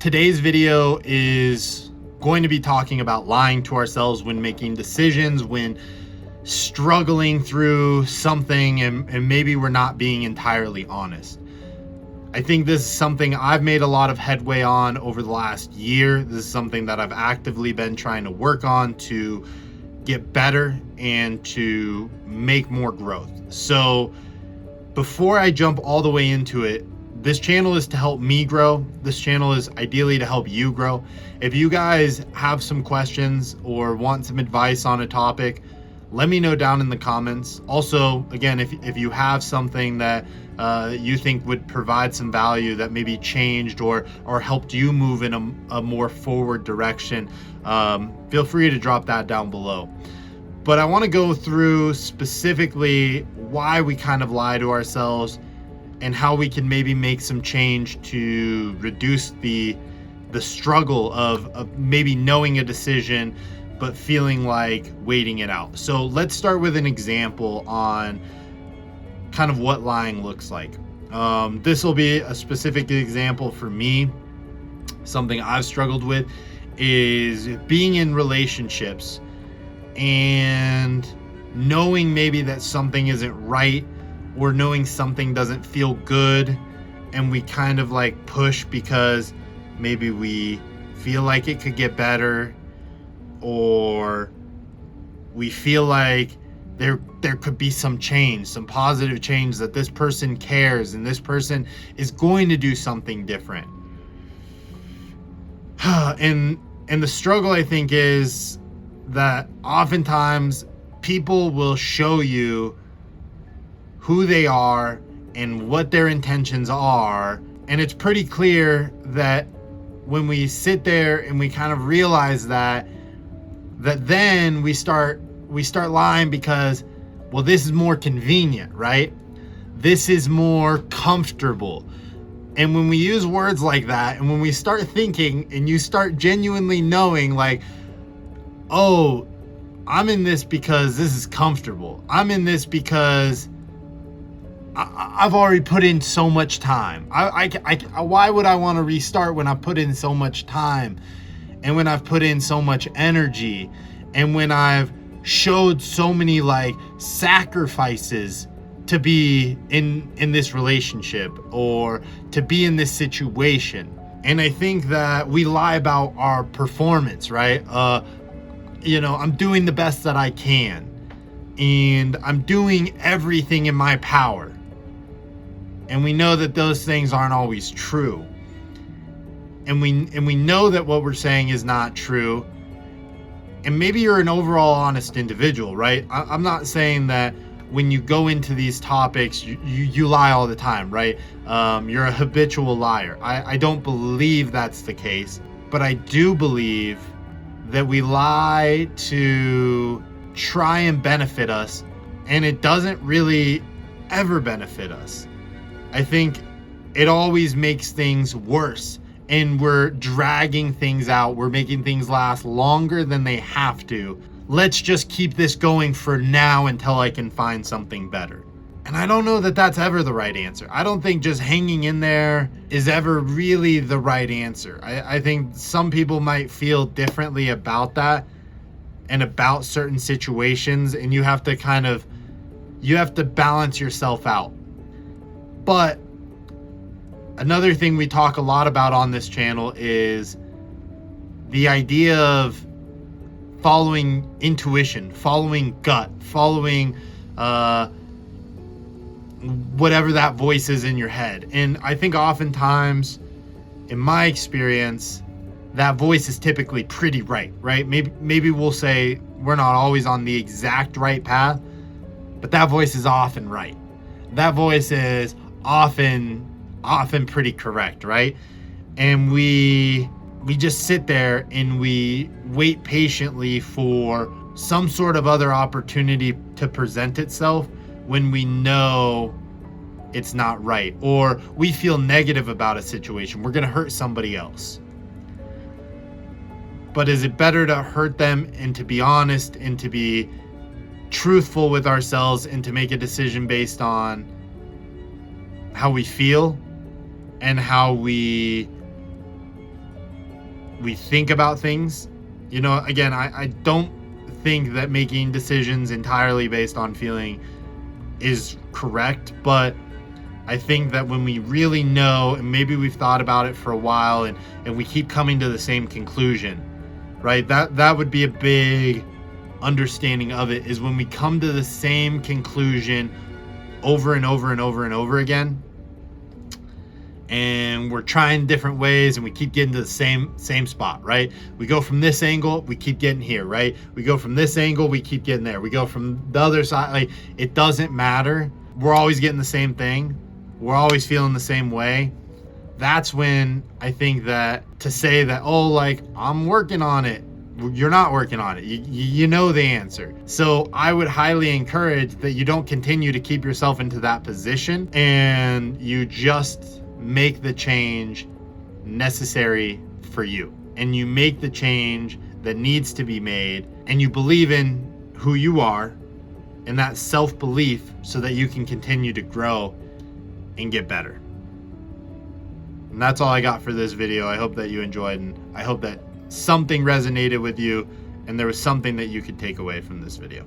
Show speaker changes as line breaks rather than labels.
Today's video is going to be talking about lying to ourselves when making decisions, when struggling through something and maybe we're not being entirely honest. I think this is something I've made a lot of headway on over the last year. This is something that I've actively been trying to work on to get better and to make more growth. So before I jump all the way into it, this channel is to help me grow. This channel is ideally to help you grow. If you guys have some questions or want some advice on a topic, let me know down in the comments. Also, again, if you have something that you think would provide some value that maybe changed or helped you move in a more forward direction, feel free to drop that down below. But I want to go through specifically why we kind of lie to ourselves and how we can maybe make some change to reduce the struggle of maybe knowing a decision but feeling like waiting it out. So let's start with an example on kind of what lying looks like. This will be a specific example for me. Something I've struggled with is being in relationships and knowing maybe that something isn't right, or knowing something doesn't feel good, and we kind of like push because maybe we feel like it could get better, or we feel like there could be some change, some positive change, that this person cares and this person is going to do something different. And the struggle, I think, is that oftentimes people will show you who they are and what their intentions are, and it's pretty clear that when we sit there and we kind of realize that then we start lying because, well, this is more convenient, right? This is more comfortable. And when we use words like that, and when we start thinking and you start genuinely knowing like, oh, I'm in this because this is comfortable. I'm in this because I've already put in so much time. Why would I want to restart when I put in so much time, and when I've put in so much energy, and when I've showed so many like sacrifices to be in this relationship or to be in this situation? And I think that we lie about our performance, right? I'm doing the best that I can, and I'm doing everything in my power. And we know that those things aren't always true. And we know that what we're saying is not true. And maybe you're an overall honest individual, right? I'm not saying that when you go into these topics, you lie all the time, right? You're a habitual liar. I don't believe that's the case. But I do believe that we lie to try and benefit us, and it doesn't really ever benefit us. I think it always makes things worse, and we're dragging things out. We're making things last longer than they have to. Let's just keep this going for now until I can find something better. And I don't know that that's ever the right answer. I don't think just hanging in there is ever really the right answer. I think some people might feel differently about that and about certain situations, and you have to balance yourself out. But another thing we talk a lot about on this channel is the idea of following intuition, following gut, following whatever that voice is in your head. And I think oftentimes, in my experience, that voice is typically pretty right? Maybe we'll say we're not always on the exact right path, but that voice is often right. That voice is often pretty correct, right? And we just sit there and we wait patiently for some sort of other opportunity to present itself when we know it's not right, or we feel negative about a situation. We're going to hurt somebody else. But is it better to hurt them and to be honest and to be truthful with ourselves and to make a decision based on how we feel and how we we think about things. You know, again, I don't think that making decisions entirely based on feeling is correct, but I think that when we really know, and maybe we've thought about it for a while, and we keep coming to the same conclusion, right? That would be a big understanding of it, is when we come to the same conclusion over and over and over and over again, and we're trying different ways, and we keep getting to the same spot, right? We go from this angle, we keep getting here, right? We go from this angle, we keep getting there. We go from the other side. Like, it doesn't matter. We're always getting the same thing. We're always feeling the same way. That's when I think that to say that, oh, like, I'm working on it, you're not working on it. You know the answer. So I would highly encourage that you don't continue to keep yourself into that position, and you just make the change necessary for you, and you make the change that needs to be made, and you believe in who you are and that self-belief, so that you can continue to grow and get better. And that's all I got for this video. I hope that you enjoyed, and I hope that something resonated with you and there was something that you could take away from this video.